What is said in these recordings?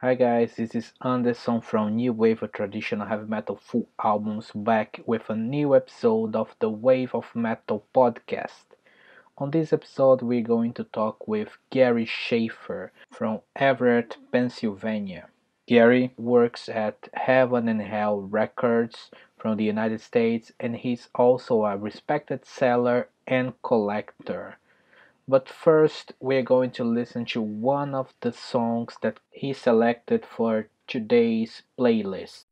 Hi guys, this is Anderson from New Wave of Traditional Heavy Metal Full Albums back with a new episode of the Wave of Metal podcast. On this episode, we're going to talk with Gary Shafer from Everett, Pennsylvania. Gary works at Heaven and Hell Records from the United States and he's also a respected seller and collector. But first, we're going to listen to one of the songs that he selected for today's playlist.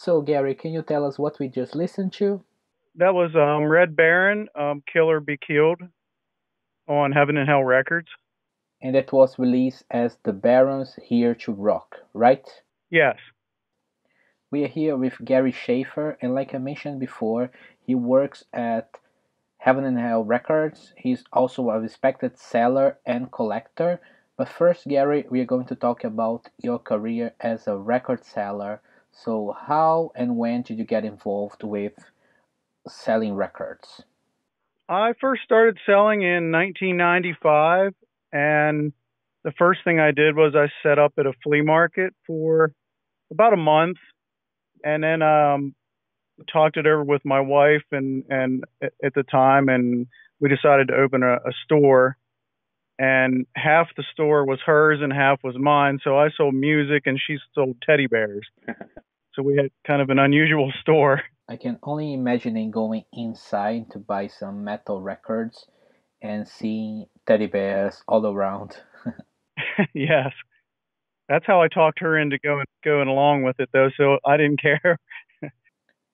So, Gary, can you tell us what we just listened to? That was Red Baron, Killer Be Killed on Heaven and Hell Records. And that was released as The Barons Here to Rock, right? Yes. We are here with Gary Shafer, and like I mentioned before, he works at Heaven and Hell Records. He's also a respected seller and collector. But first, Gary, we are going to talk about your career as a record seller. So, how and when did you get involved with selling records? I first started selling in 1995, and the first thing I did was I set up at a flea market for about a month, and then talked it over with my wife and at the time, and we decided to open a store. And half the store was hers and half was mine. So I sold music and she sold teddy bears. So we had kind of an unusual store. I can only imagine going inside to buy some metal records and seeing teddy bears all around. Yes, that's how I talked her into going along with it, though. So I didn't care.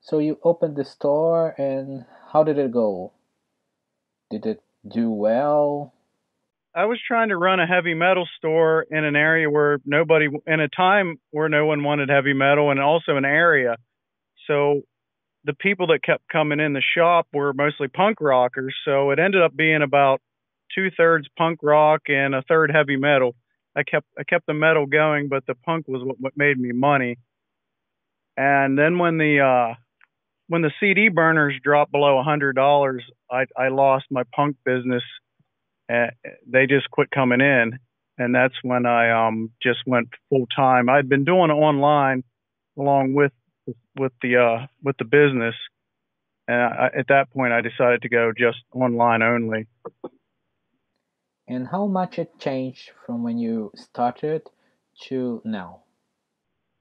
So you opened the store, and how did it go? Did it do well? I was trying to run a heavy metal store in an area where nobody, in a time where no one wanted heavy metal, and also an area. So the people that kept coming in the shop were mostly punk rockers. So it ended up being about 2/3 punk rock and a third heavy metal. I kept the metal going, but the punk was what made me money. And then when the CD burners dropped below $100, I lost my punk business. They just quit coming in, and that's when I just went full time. I'd been doing it online along with the business, and at that point I decided to go just online only. And how much it changed from when you started to now?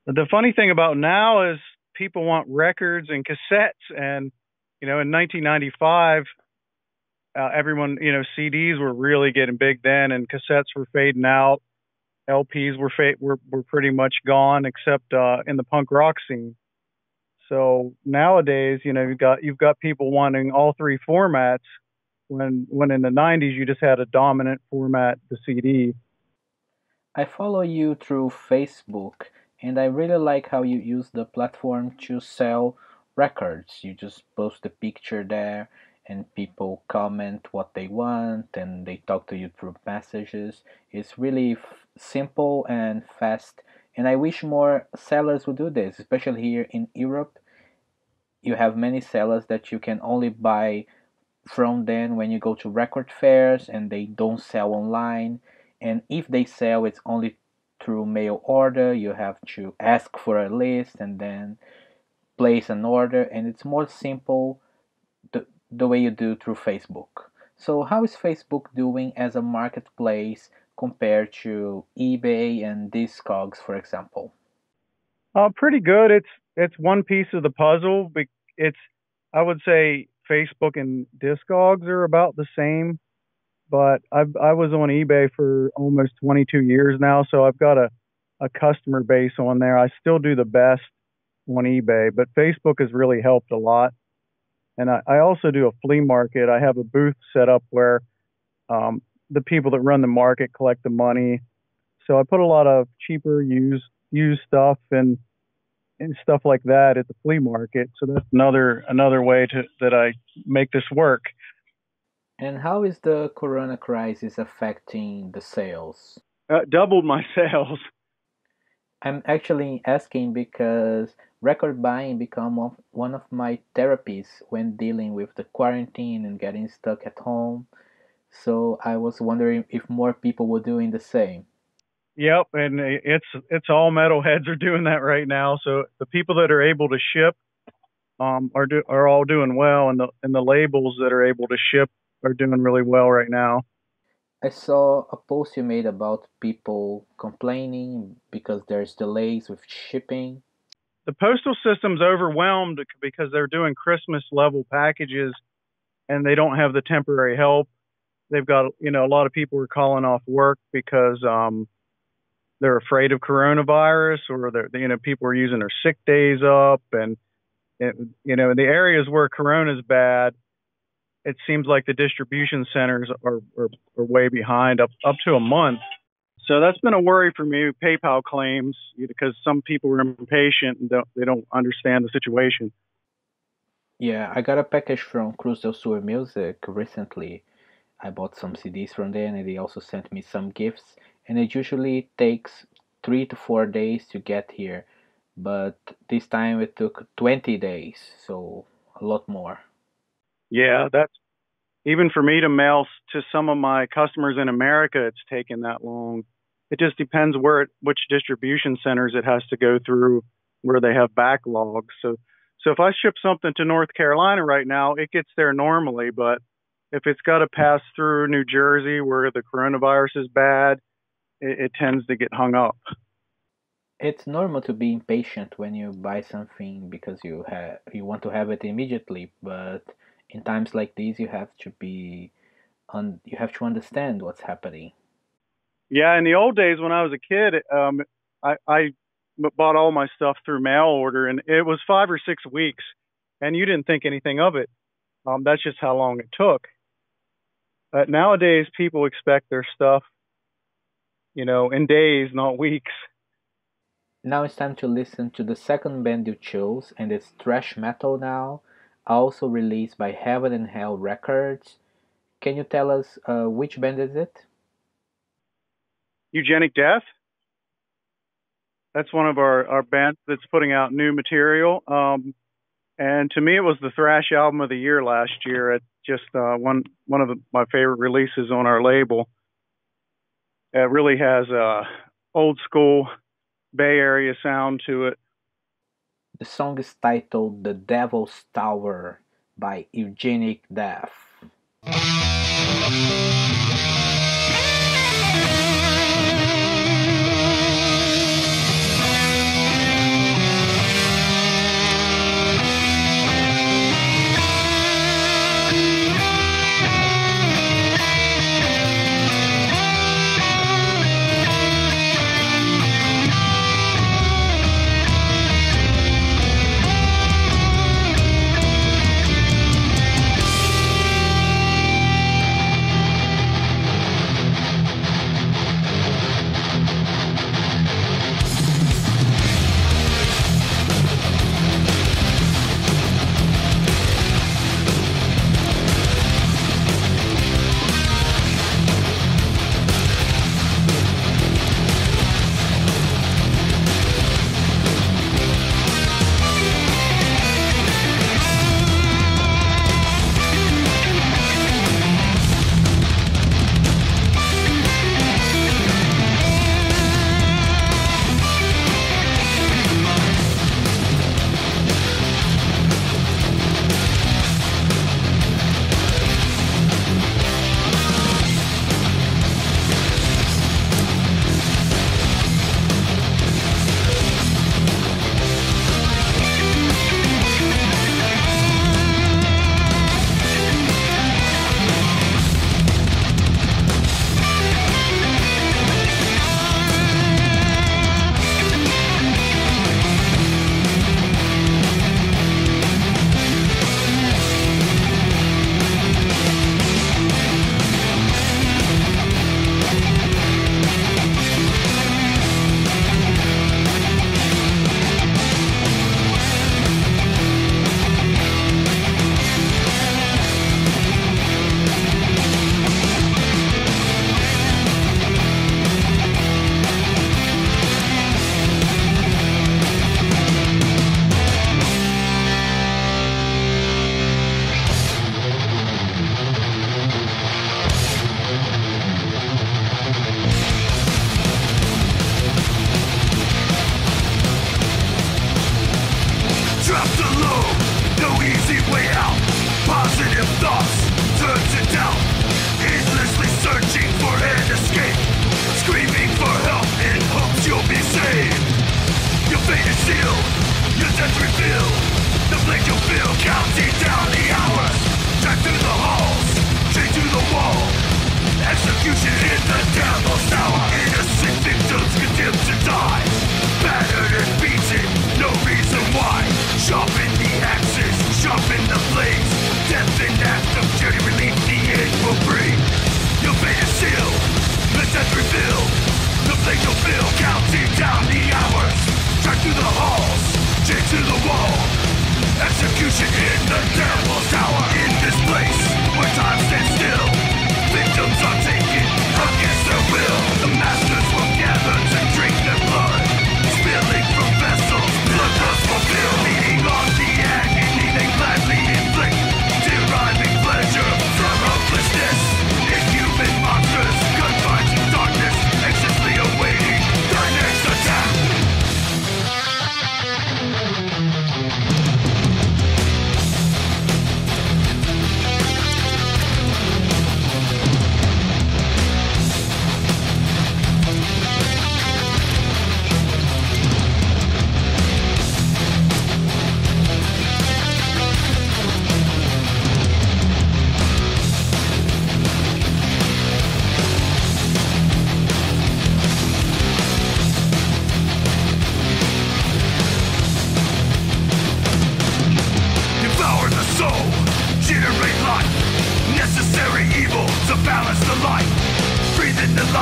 The funny thing about now is people want records and cassettes, and in 1995, everyone, CDs were really getting big then, and cassettes were fading out. LPs were pretty much gone, except in the punk rock scene. So nowadays, you've got people wanting all three formats. When in the '90s you just had a dominant format, the CD. I follow you through Facebook, and I really like how you use the platform to sell records. You just post a picture there, and people comment what they want, and they talk to you through messages. It's really simple and fast, and I wish more sellers would do this, especially here in Europe. You have many sellers that you can only buy from them when you go to record fairs, and they don't sell online, and if they sell, it's only through mail order. You have to ask for a list and then place an order, and it's more simple the way you do through Facebook. So how is Facebook doing as a marketplace compared to eBay and Discogs, for example? Pretty good. It's one piece of the puzzle. It's I would say Facebook and Discogs are about the same, but I was on eBay for almost 22 years now, so I've got a customer base on there. I still do the best on eBay, but Facebook has really helped a lot. And I also do a flea market. I have a booth set up where the people that run the market collect the money. So I put a lot of cheaper used stuff and stuff like that at the flea market. So that's another way that I make this work. And how is the corona crisis affecting the sales? Doubled my sales. I'm actually asking because record buying become one of my therapies when dealing with the quarantine and getting stuck at home. So I was wondering if more people were doing the same. Yep, and it's all metalheads are doing that right now. So the people that are able to ship are all doing well, and the labels that are able to ship are doing really well right now. I saw a post you made about people complaining because there's delays with shipping. The postal system's overwhelmed because they're doing Christmas level packages and they don't have the temporary help. They've got a lot of people are calling off work because they're afraid of coronavirus, or people are using their sick days up, and in the areas where corona is bad, it seems like the distribution centers are way behind, up to a month. So that's been a worry for me. PayPal claims, because some people are impatient and they don't understand the situation. Yeah, I got a package from Cruz del Sur Music recently. I bought some CDs from them, and they also sent me some gifts. And it usually takes 3 to 4 days to get here, but this time it took 20 days, so a lot more. Yeah, Even for me to mail to some of my customers in America, it's taken that long. It just depends which distribution centers it has to go through, where they have backlogs. So if I ship something to North Carolina right now, it gets there normally. But if it's got to pass through New Jersey, where the coronavirus is bad, it tends to get hung up. It's normal to be impatient when you buy something because you want to have it immediately, but in times like these you have to understand what's happening. Yeah, in the old days when I was a kid, I bought all my stuff through mail order, and it was 5 or 6 weeks, and you didn't think anything of it. That's just how long it took. Nowadays, people expect their stuff, in days, not weeks. Now it's time to listen to the second band you chose, and it's thrash metal now, also released by Heaven and Hell Records. Can you tell us which band is it? Eugenic Death. That's one of our bands that's putting out new material. And to me, it was the thrash album of the year last year. It's just one of my favorite releases on our label. It really has a old school Bay Area sound to it. The song is titled The Devil's Tower by Eugenic Death.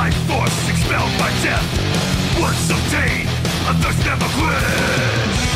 life force expelled by death. Once obtained, a thirst never quench.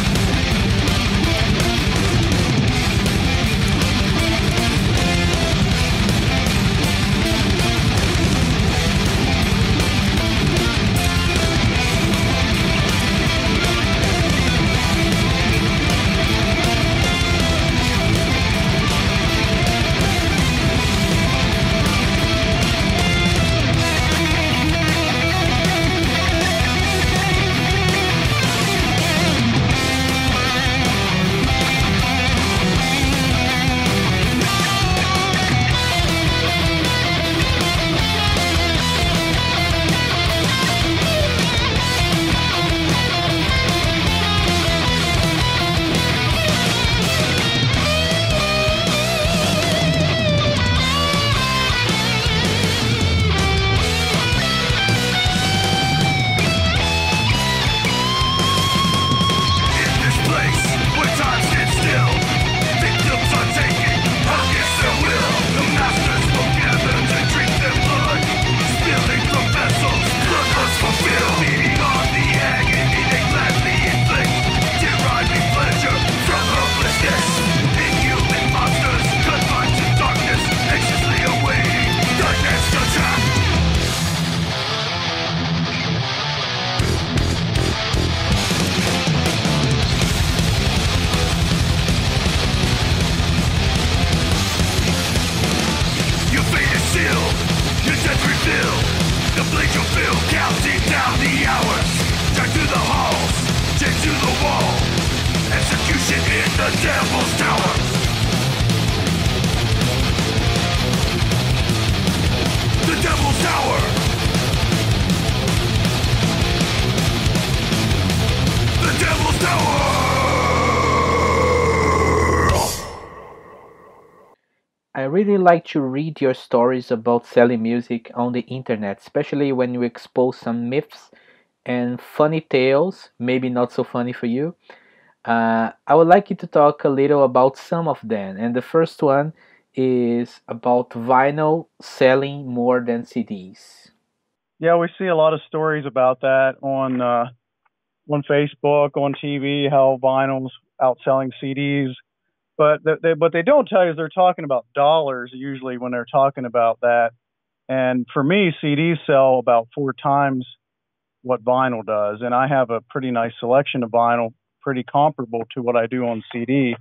I really like to read your stories about selling music on the internet, especially when you expose some myths and funny tales, maybe not so funny for you. I would like you to talk a little about some of them. And the first one is about vinyl selling more than CDs. Yeah, we see a lot of stories about that on Facebook, on TV, how vinyl's outselling CDs. But what they don't tell you is they're talking about dollars usually when they're talking about that. And for me, CDs sell about 4 times what vinyl does. And I have a pretty nice selection of vinyl, pretty comparable to what I do on CD.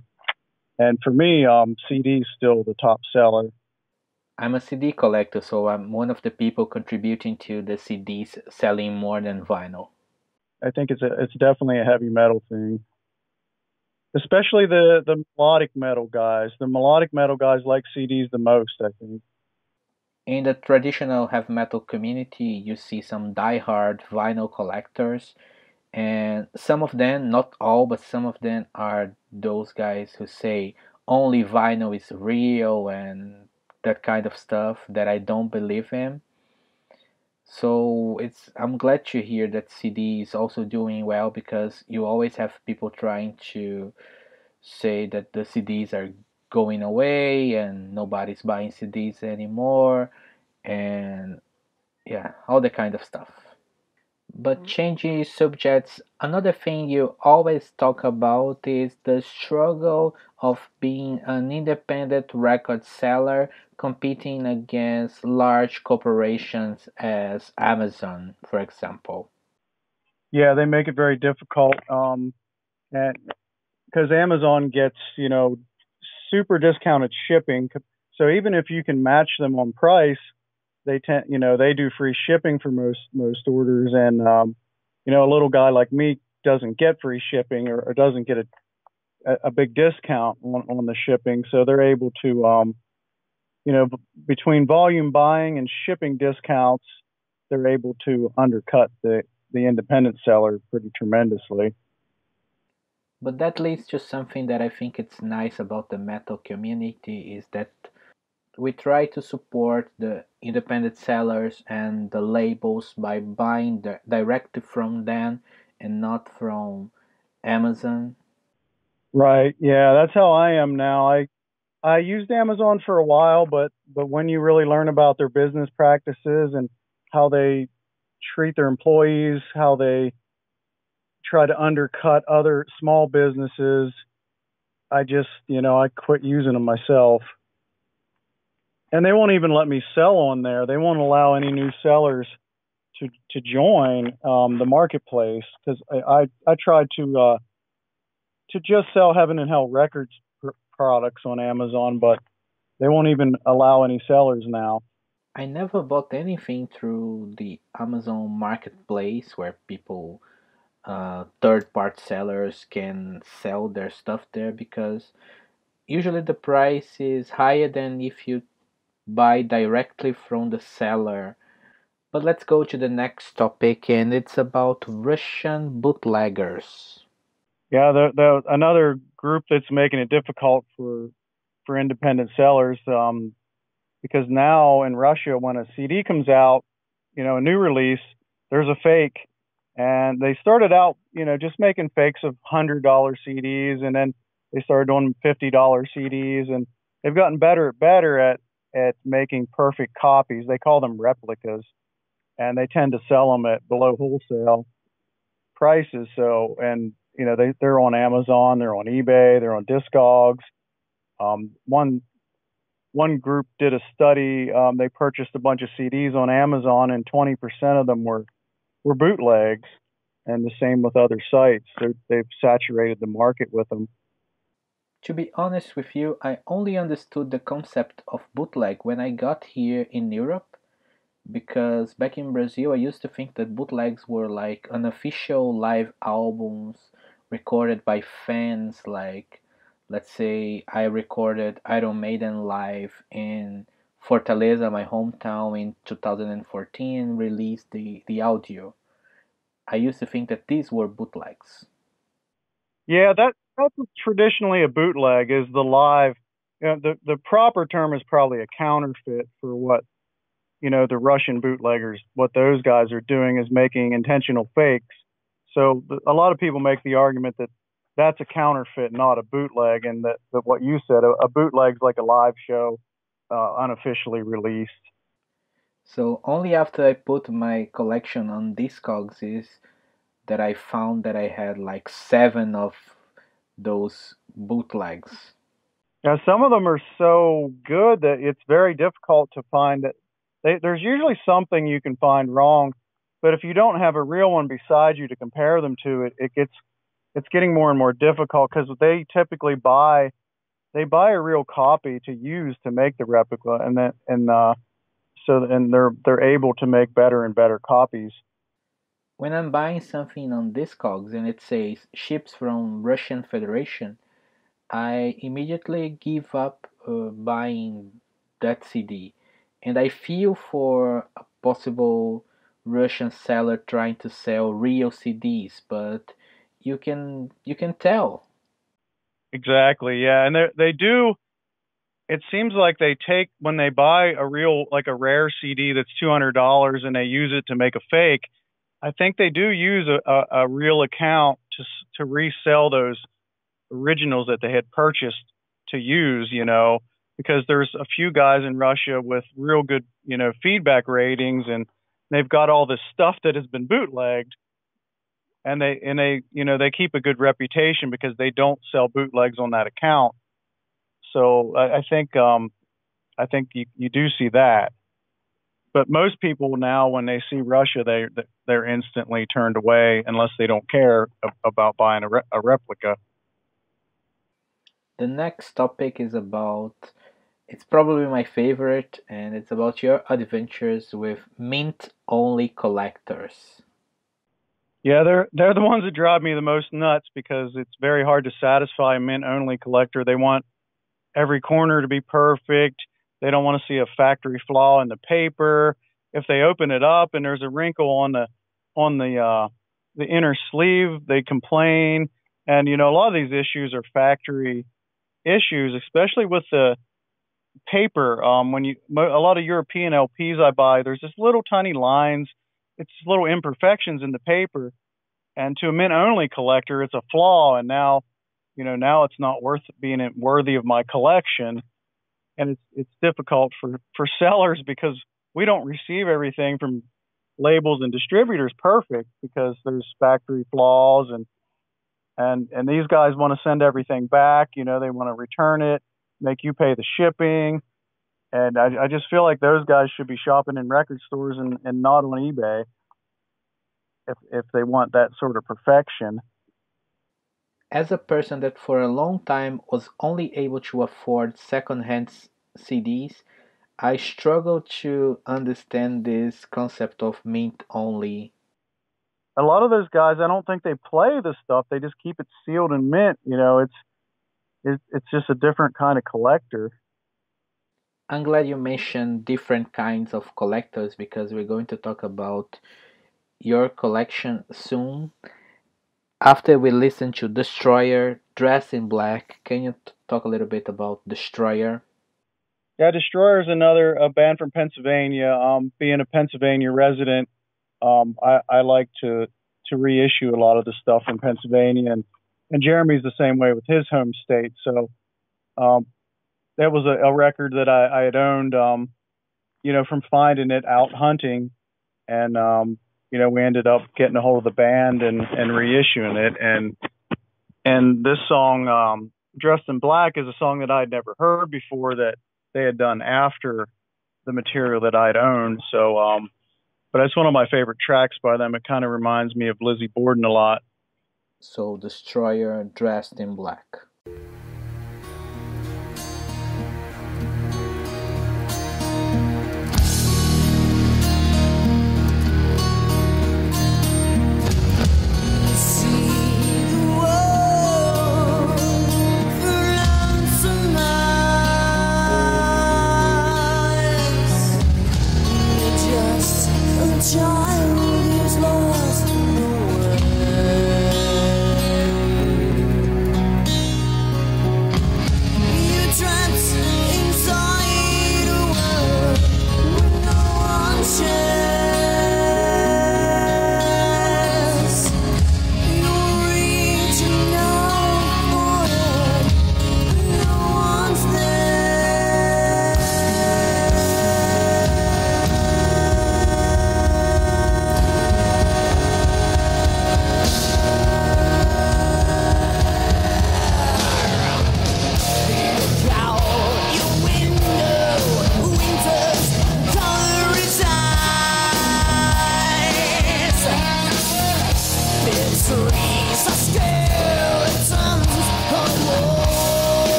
And for me, CD is still the top seller. I'm a CD collector, so I'm one of the people contributing to the CDs selling more than vinyl. I think it's definitely a heavy metal thing, especially the melodic metal guys. The melodic metal guys like CDs the most, I think. In the traditional heavy metal community, you see some die-hard vinyl collectors, and some of them, not all, but some of them are those guys who say only vinyl is real and that kind of stuff that I don't believe in. So I'm glad to hear that CD is also doing well because you always have people trying to say that the CDs are going away and nobody's buying CDs anymore and yeah, all that kind of stuff. But changing subjects, another thing you always talk about is the struggle of being an independent record seller competing against large corporations as Amazon, for example. Yeah, they make it very difficult, and because Amazon gets super discounted shipping. So even if you can match them on price, they do free shipping for most orders, and a little guy like me doesn't get free shipping or doesn't get a big discount on the shipping. So they're able to between volume buying and shipping discounts, they're able to undercut the independent seller pretty tremendously. But that leads to something that I think it's nice about the metal community is that we try to support the independent sellers and the labels by buying directly from them and not from Amazon. Right. Yeah, that's how I am now. I used Amazon for a while, but when you really learn about their business practices and how they treat their employees, how they try to undercut other small businesses. I quit using them myself. And they won't even let me sell on there. They won't allow any new sellers to join the marketplace because I tried to just sell Heaven and Hell Records products on Amazon, but they won't even allow any sellers now. I never bought anything through the Amazon marketplace where people, third-party sellers, can sell their stuff there because usually the price is higher than if you buy directly from the seller. But let's go to the next topic, and it's about Russian bootleggers. Yeah, another group that's making it difficult for independent sellers, because now in Russia, when a CD comes out, a new release, there's a fake, and they started out, just making fakes of $100 CDs, and then they started doing $50 CDs, and they've gotten better at making perfect copies. They call them replicas, and they tend to sell them at below wholesale prices. So, and they're on Amazon, they're on eBay, they're on Discogs. One group did a study. They purchased a bunch of CDs on Amazon, and 20% of them were bootlegs. And the same with other sites. They've saturated the market with them. To be honest with you, I only understood the concept of bootleg when I got here in Europe, because back in Brazil I used to think that bootlegs were like unofficial live albums recorded by fans. Like, let's say I recorded Iron Maiden live in Fortaleza, my hometown, in 2014, and released the audio. I used to think that these were bootlegs. Yeah, that's traditionally a bootleg, is the live. The proper term is probably a counterfeit for what the Russian bootleggers. What those guys are doing is making intentional fakes. So a lot of people make the argument that that's a counterfeit, not a bootleg, and that what you said, a bootleg's like a live show, unofficially released. So only after I put my collection on Discogs is that I found that I had like seven of those bootlegs. Now, some of them are so good that it's very difficult to find that. There's usually something you can find wrong, but if you don't have a real one beside you to compare them to, it's getting more and more difficult because they typically buy a real copy to use to make the replica, and they're able to make better and better copies. When I'm buying something on Discogs and it says ships from Russian Federation, I immediately give up buying that CD, and I feel for a possible Russian seller trying to sell real CDs, but you can tell. Exactly, yeah, and they do. It seems like they take when they buy a real, like a rare CD that's $200 and they use it to make a fake. I think they do use a real account to resell those originals that they had purchased to use, because there's a few guys in Russia with real good, feedback ratings, and they've got all this stuff that has been bootlegged, and they keep a good reputation because they don't sell bootlegs on that account. So I think you do see that. But most people now, when they see Russia, they're instantly turned away unless they don't care about buying a replica. The next topic is about, it's probably my favorite, and it's about your adventures with mint only collectors. Yeah, they're the ones that drive me the most nuts because it's very hard to satisfy a mint only collector. They want every corner to be perfect. They don't want to see a factory flaw in the paper. If they open it up and there's a wrinkle on the inner sleeve, they complain. And a lot of these issues are factory issues, especially with the paper. A lot of European LPs I buy, there's just little tiny lines. It's little imperfections in the paper, and to a mint only collector, it's a flaw. And now it's not worthy of my collection, and it's difficult for sellers because we don't receive everything from labels and distributors perfect because there's factory flaws and these guys want to send everything back. They want to return it, make you pay the shipping. And I just feel like those guys should be shopping in record stores and not on eBay if they want that sort of perfection. As a person that for a long time was only able to afford second-hand CDs, I struggle to understand this concept of mint only. A lot of those guys, I don't think they play the stuff. They just keep it sealed in mint. It's just a different kind of collector. I'm glad you mentioned different kinds of collectors because we're going to talk about your collection soon. After we listen to Destroyer, Dressed in Black, can you talk a little bit about Destroyer? Yeah, Destroyer is a band from Pennsylvania. Being a Pennsylvania resident, I like to reissue a lot of the stuff from Pennsylvania, and Jeremy's the same way with his home state. So that was a record that I had owned, from finding it out hunting, and we ended up getting a hold of the band and reissuing it. And this song, Dressed in Black, is a song that I'd never heard before that they had done after the material that I'd owned. So, but it's one of my favorite tracks by them. It kind of reminds me of Lizzie Borden a lot. So, Destroyer, Dressed in Black.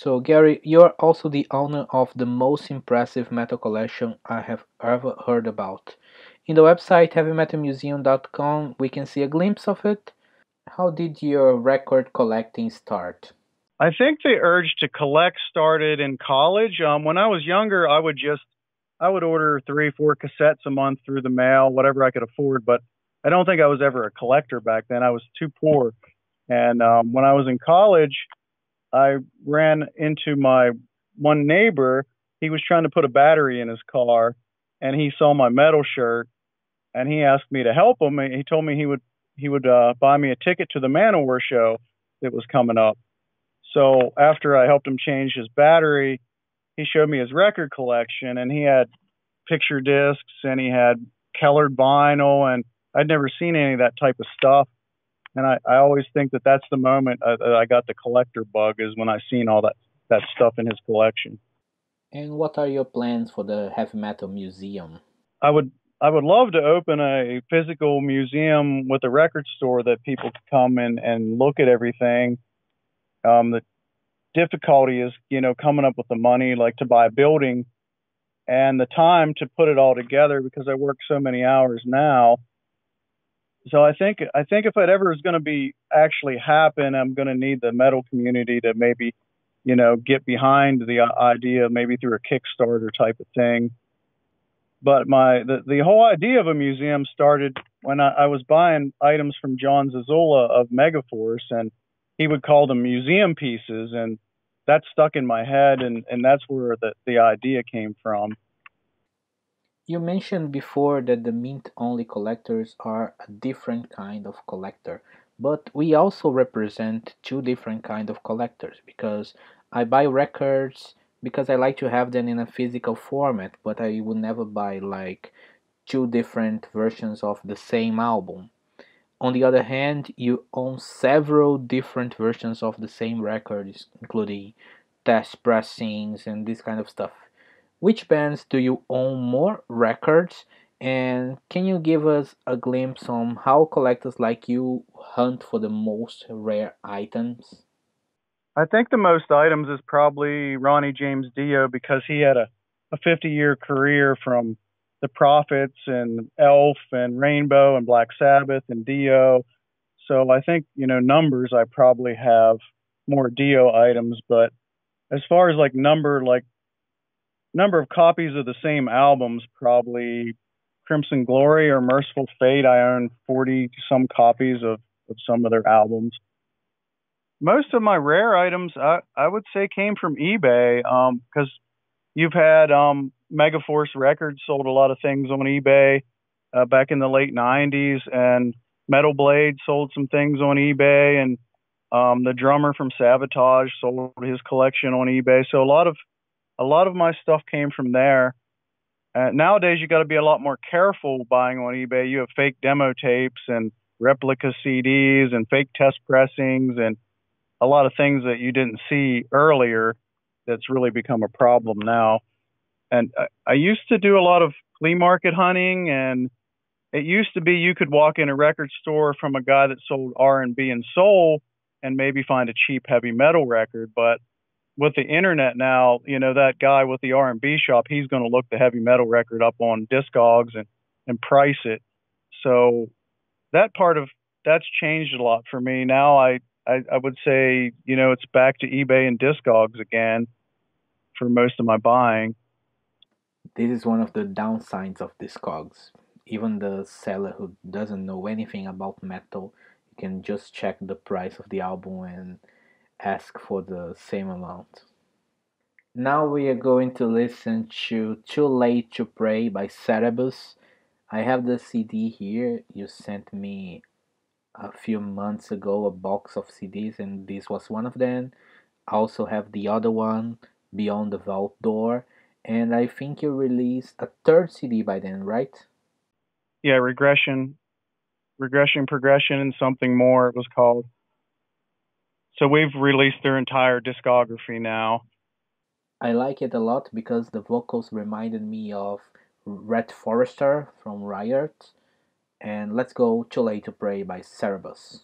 So, Gary, you're also the owner of the most impressive metal collection I have ever heard about. In the website heavymetalmuseum.com, we can see a glimpse of it. How did your record collecting start? I think the urge to collect started in college. When I was younger, I would order 3, 4 cassettes a month through the mail, whatever I could afford. But I don't think I was ever a collector back then. I was too poor. And when I was in college, I ran into my one neighbor. He was trying to put a battery in his car, and he saw my metal shirt, and he asked me to help him. He told me he would buy me a ticket to the Manowar show that was coming up. So after I helped him change his battery, he showed me his record collection, and he had picture discs and he had colored vinyl, and I'd never seen any of that type of stuff. And I always think that that's the moment I got the collector bug, is when I seen all that stuff in his collection. And what are your plans for the Heavy Metal Museum? I would I would love to open a physical museum with a record store that people could come and look at everything. The difficulty is, coming up with the money, like to buy a building, and the time to put it all together, because I work so many hours now. So I think if it ever is going to be actually happen, I'm going to need the metal community to maybe, get behind the idea, maybe through a Kickstarter type of thing. But the whole idea of a museum started when I was buying items from John Zazula of Megaforce, and he would call them museum pieces, and that stuck in my head, and that's where the idea came from. You mentioned before that the mint-only collectors are a different kind of collector, but we also represent two different kind of collectors because I buy records because I like to have them in a physical format, but I would never buy like two different versions of the same album. On the other hand, you own several different versions of the same records, including test pressings and this kind of stuff. Which bands do you own more records? And can you give us a glimpse on how collectors like you hunt for the most rare items? I think the most items is probably Ronnie James Dio, because he had a 50-year career from the Prophets and Elf and Rainbow and Black Sabbath and Dio. So I think, numbers, I probably have more Dio items. But as far as number of copies of the same albums, probably Crimson Glory or Merciful Fate, I own 40 some copies of some of their albums. Most of my rare items, I would say, came from eBay, because you've had Megaforce Records sold a lot of things on eBay back in the late 90s, and Metal Blade sold some things on eBay, and the drummer from Sabotage sold his collection on eBay. So a lot of my stuff came from there. Nowadays, you got to be a lot more careful buying on eBay. You have fake demo tapes and replica CDs and fake test pressings and a lot of things that you didn't see earlier. That's really become a problem now. And I used to do a lot of flea market hunting, and it used to be you could walk in a record store from a guy that sold R&B and soul and maybe find a cheap heavy metal record. But with the internet now, that guy with the R&B shop, he's going to look the heavy metal record up on Discogs and price it. So that's changed a lot for me. Now I would say, it's back to eBay and Discogs again for most of my buying. This is one of the downsides of Discogs. Even the seller who doesn't know anything about metal, you can just check the price of the album and ask for the same amount. Now we are going to listen to Too Late to Pray by Cerebus. I have the CD here. You sent me a few months ago a box of CDs, and this was one of them. I also have the other one, Beyond the Vault Door, and I think you released a third CD by then, right? Yeah, progression, and something more it was called. So we've released their entire discography now. I like it a lot because the vocals reminded me of Red Forrester from Riot. And let's go Too Late to Pray by Cerebus.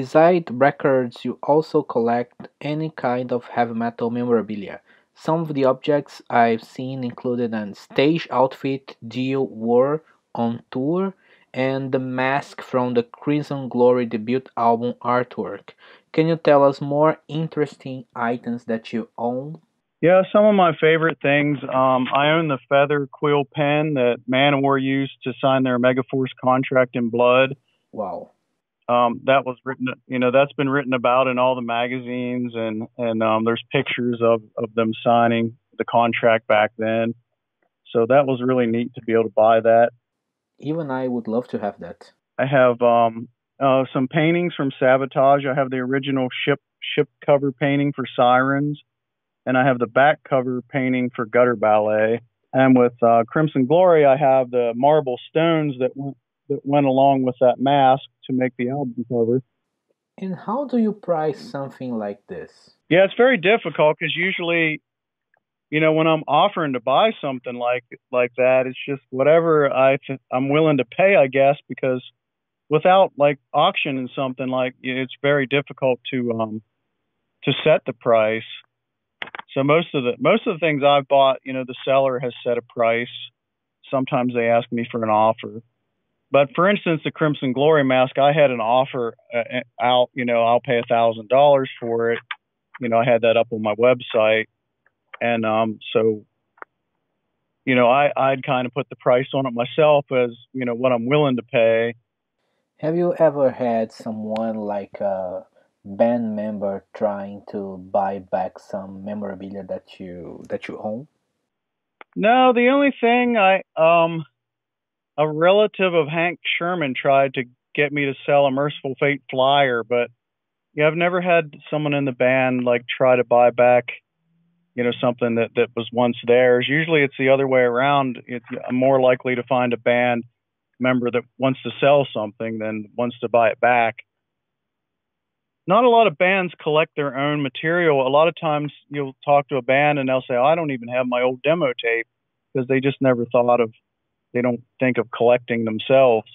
Beside records, you also collect any kind of heavy metal memorabilia. Some of the objects I've seen included a stage outfit Dio wore on tour and the mask from the Crimson Glory debut album artwork. Can you tell us more interesting items that you own? Yeah, some of my favorite things. I own the feather quill pen that Manowar used to sign their Megaforce contract in blood. Wow. That was written, that's been written about in all the magazines, and there's pictures of them signing the contract back then. So that was really neat to be able to buy that. Even I would love to have that. I have some paintings from Sabotage. I have the original ship cover painting for Sirens, and I have the back cover painting for Gutter Ballet. And with Crimson Glory, I have the marble stones that went along with that mask to make the album cover. And how do you price something like this? Yeah, it's very difficult because usually, when I'm offering to buy something like that, it's just whatever I'm willing to pay, I guess, because without like auctioning something it's very difficult to set the price. So most of the things I've bought, the seller has set a price. Sometimes they ask me for an offer. But for instance, the Crimson Glory mask, I had an offer out, I'll pay $1,000 for it. I had that up on my website. And so, I'd kind of put the price on it myself as, what I'm willing to pay. Have you ever had someone like a band member trying to buy back some memorabilia that you own? No, the only thing a relative of Hank Sherman tried to get me to sell a Merciful Fate flyer, but yeah, I've never had someone in the band try to buy back, something that was once theirs. Usually it's the other way around. I'm more likely to find a band member that wants to sell something than wants to buy it back. Not a lot of bands collect their own material. A lot of times you'll talk to a band and they'll say, "Oh, I don't even have my old demo tape," because they just never they don't think of collecting themselves.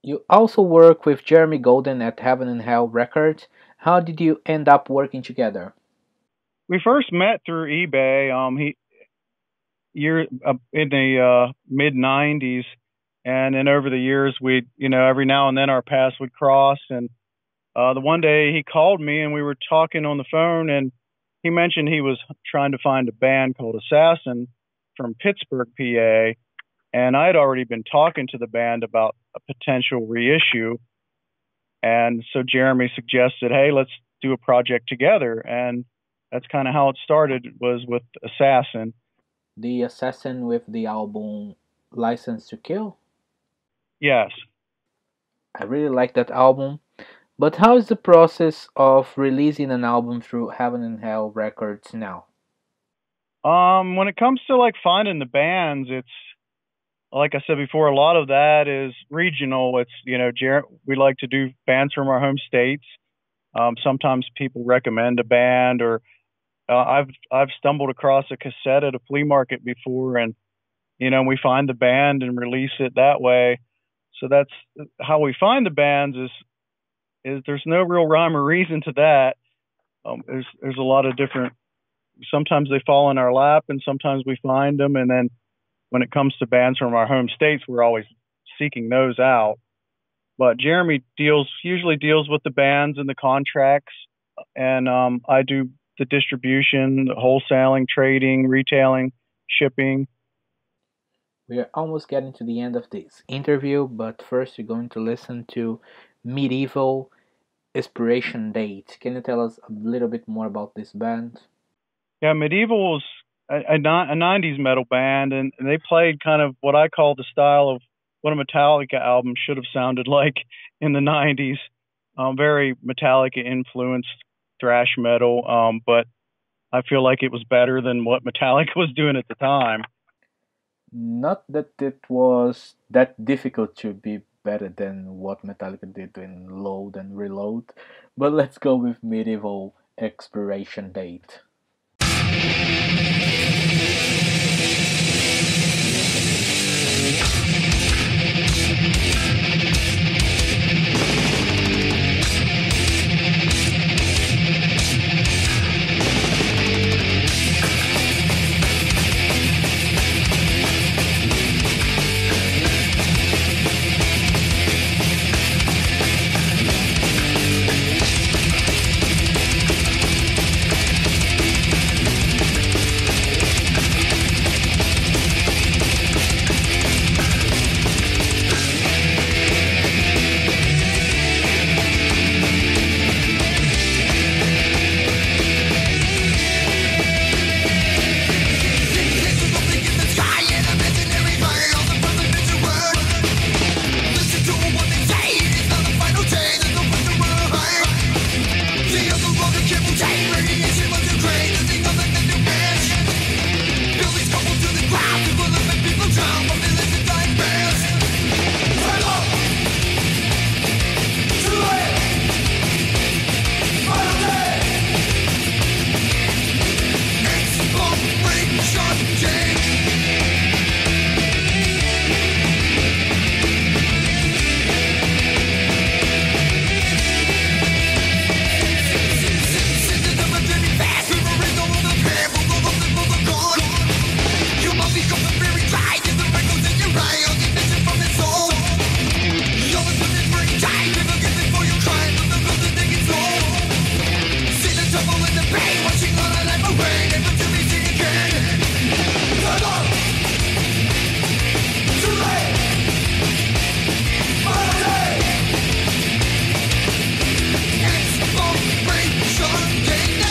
You also work with Jeremy Golden at Heaven and Hell Records. How did you end up working together? We first met through eBay. In the mid '90s, and then over the years, we every now and then our paths would cross. And the one day he called me and we were talking on the phone, and he mentioned he was trying to find a band called Assassin from Pittsburgh, PA. And I had already been talking to the band about a potential reissue. And so Jeremy suggested, "Hey, let's do a project together." And that's kind of how it started, was with Assassin. The Assassin with the album License to Kill? Yes. I really like that album. But how is the process of releasing an album through Heaven and Hell Records now? When it comes to finding the bands, it's like I said before, a lot of that is regional. It's we like to do bands from our home states. Sometimes people recommend a band, or I've stumbled across a cassette at a flea market before, and we find the band and release it that way. So that's how we find the bands. Is there's no real rhyme or reason to that. There's a lot of different. Sometimes they fall in our lap, and sometimes we find them, and then when it comes to bands from our home states, we're always seeking those out. But Jeremy usually deals with the bands and the contracts, and I do the distribution, the wholesaling, trading, retailing, shipping. We are almost getting to the end of this interview, but first you're going to listen to Medieval Expiration Date. Can you tell us a little bit more about this band? Yeah, Medieval was a 90s metal band, and they played kind of what I call the style of what a Metallica album should have sounded like in the 90s. Very Metallica influenced thrash metal, but I feel like it was better than what Metallica was doing at the time. Not that it was that difficult to be better than what Metallica did in Load and Reload, but let's go with Medieval Expiration Date. Pain watching all our life away, never to be seen again. Turn on. Too late. Holiday. Expiration date now.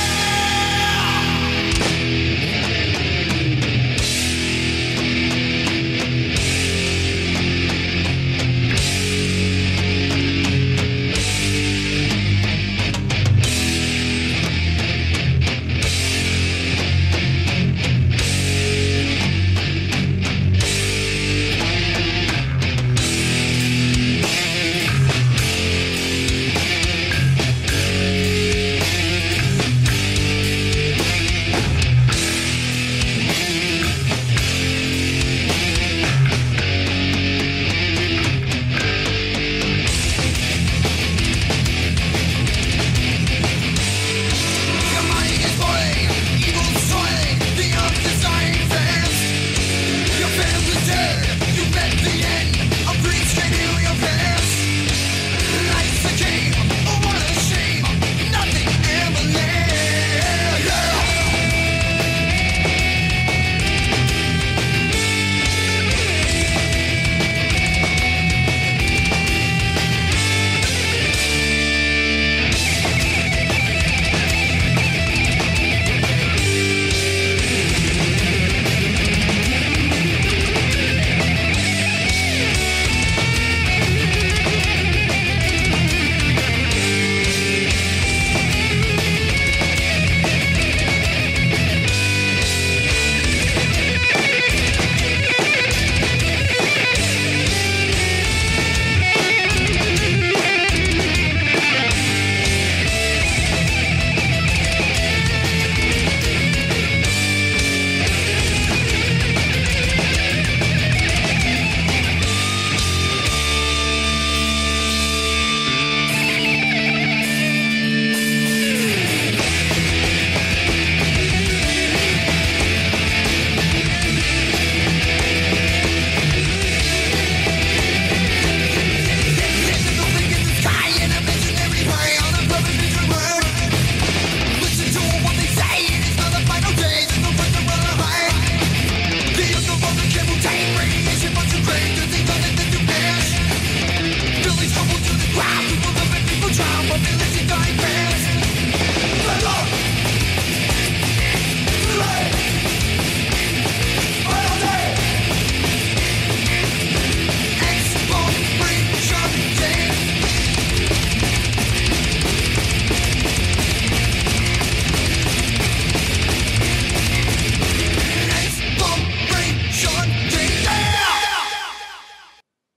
Your money is boiling, evil soiling, the undesigned fans. Your family's dead, you met the end of greed straight in your pants. Life's a game, oh what a shame, nothing ever lasts.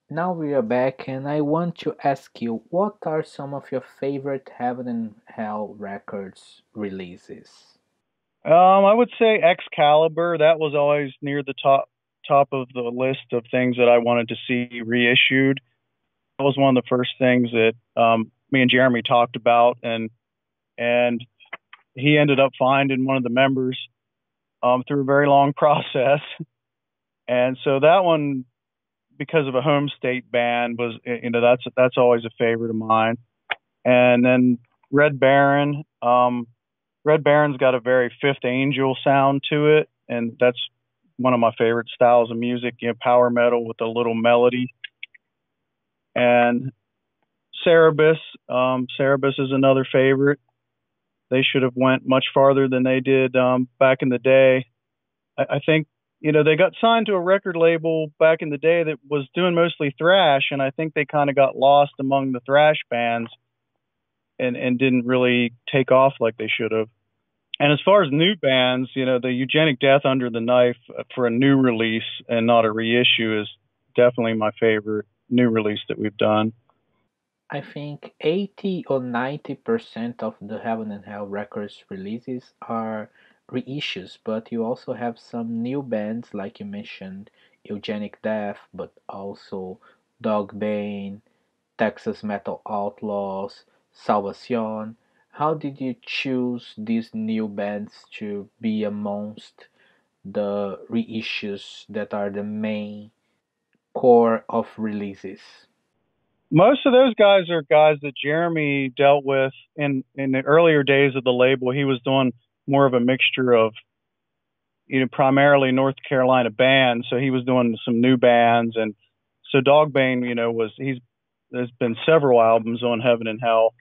Now we are back, and I want to ask you, what are some of your favorite Heaven and Hell Records releases? I would say Excalibur. That was always near the top of the list of things that I wanted to see reissued. That was one of the first things that me and Jeremy talked about, and he ended up finding one of the members through a very long process, and so that one, because of a home state band, was that's always a favorite of mine. And then Red Baron. Red Baron's got a very Fifth Angel sound to it, and that's one of my favorite styles of music. Power metal with a little melody. And Cerebus. Cerebus is another favorite. They should have went much farther than they did back in the day. I think they got signed to a record label back in the day that was doing mostly thrash, and I think they kind of got lost among the thrash bands and didn't really take off like they should have. And as far as new bands, the Eugenic Death Under the Knife for a new release and not a reissue is definitely my favorite new release that we've done. I think 80 or 90% of the Heaven and Hell Records releases are reissues, but you also have some new bands, like you mentioned, Eugenic Death, but also Dogbane, Texas Metal Outlaws, Salvacion. How did you choose these new bands to be amongst the reissues that are the main core of releases? Most of those guys are guys that Jeremy dealt with in the earlier days of the label. He was doing more of a mixture of, primarily North Carolina bands. So he was doing some new bands, and so Dogbane, there's been several albums on Heaven and Hell.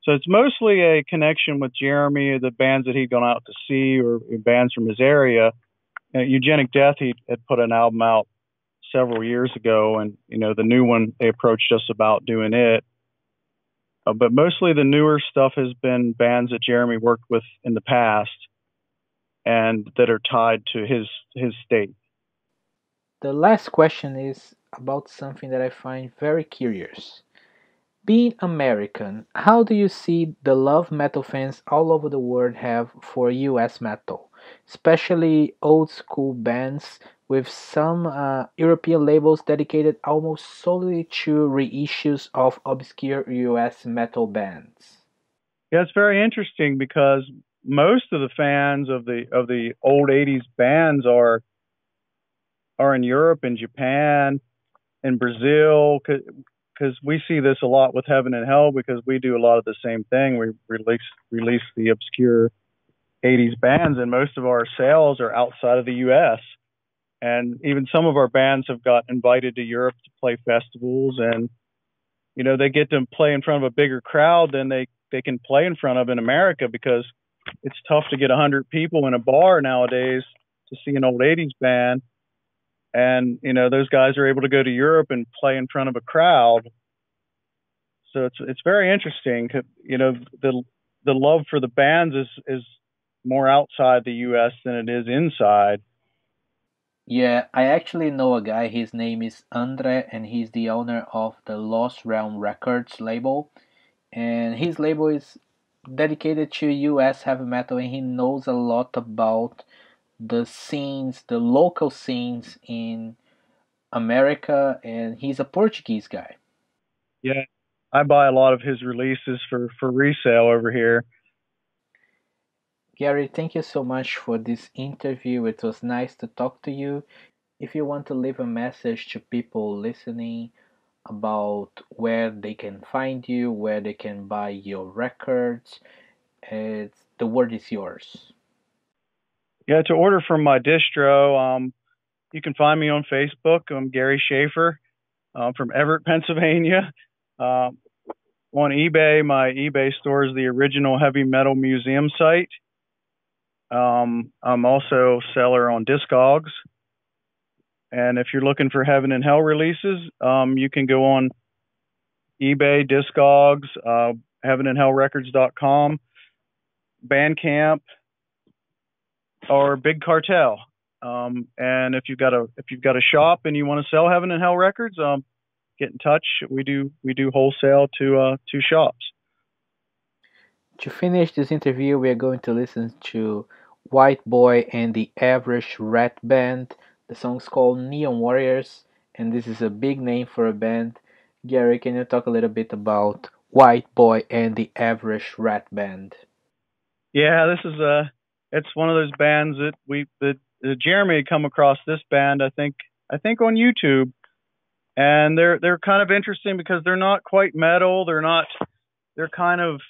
So it's mostly a connection with Jeremy, the bands that he'd gone out to see, or bands from his area. Eugenic Death, he had put an album out several years ago, and the new one, they approached us about doing it. But mostly the newer stuff has been bands that Jeremy worked with in the past and that are tied to his state. The last question is about something that I find very curious. Being American, how do you see the love metal fans all over the world have for US metal, especially old school bands with some European labels dedicated almost solely to reissues of obscure US metal bands? Yeah, it's very interesting because most of the fans of the old '80s bands are in Europe and Japan and Brazil, because we see this a lot with Heaven and Hell, because we do a lot of the same thing. We release the obscure '80s bands, and most of our sales are outside of the U.S. And even some of our bands have got invited to Europe to play festivals, and they get to play in front of a bigger crowd than they can play in front of in America, because it's tough to get 100 people in a bar nowadays to see an old '80s band. And those guys are able to go to Europe and play in front of a crowd. So it's very interesting. The love for the bands is more outside the U.S. than it is inside. Yeah, I actually know a guy. His name is Andre, and he's the owner of the Lost Realm Records label. And his label is dedicated to US heavy metal, and he knows a lot about the scenes, the local scenes in America, and he's a Portuguese guy. Yeah, I buy a lot of his releases for resale over here. Gary, thank you so much for this interview. It was nice to talk to you. If you want to leave a message to people listening about where they can find you, where they can buy your records, the word is yours. Yeah, to order from my distro, you can find me on Facebook. I'm Gary Shafer, from Everett, Pennsylvania. On eBay, my eBay store is the Original Heavy Metal Museum site. I'm also a seller on Discogs. And if you're looking for Heaven and Hell releases, you can go on eBay, Discogs, heavenandhellrecords.com, Bandcamp, or Big Cartel. And if you've got a shop and you want to sell Heaven and Hell records, get in touch. We do wholesale to shops. To finish this interview, we are going to listen to White Boy and the Average Rat Band. The song's called Neon Warriors, and this is a big name for a band. Gary, can you talk a little bit about White Boy and the Average Rat Band? Yeah, it's one of those bands that Jeremy had come across this band, I think on YouTube, and they're kind of interesting because they're not quite metal. They're kind of,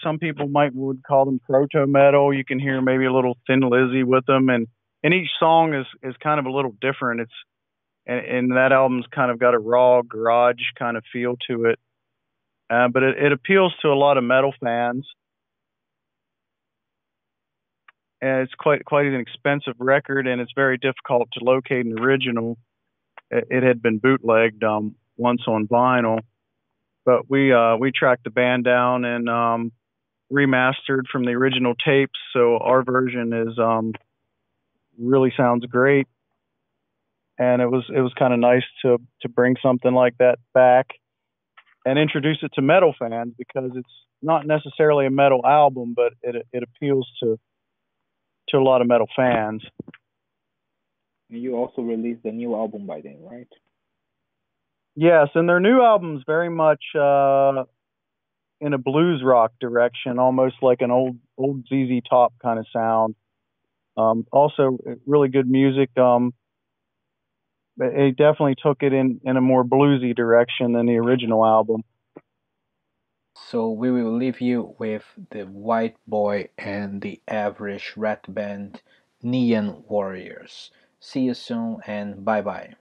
some people would call them proto metal. You can hear maybe a little Thin Lizzy with them, and each song is kind of a little different. And that album's kind of got a raw garage kind of feel to it, but it appeals to a lot of metal fans. And it's quite an expensive record, and it's very difficult to locate an original. It had been bootlegged once on vinyl, but we tracked the band down and remastered from the original tapes. So our version is really sounds great, and it was kind of nice to bring something like that back and introduce it to metal fans, because it's not necessarily a metal album, but it appeals to a lot of metal fans. You also released a new album by them, right? Yes, and their new album's very much in a blues rock direction, almost like an old ZZ Top kind of sound. Also, really good music. but he definitely took it in a more bluesy direction than the original album. So we will leave you with the White Boy and the Average Rat Band, Neon Warriors. See you soon and bye bye.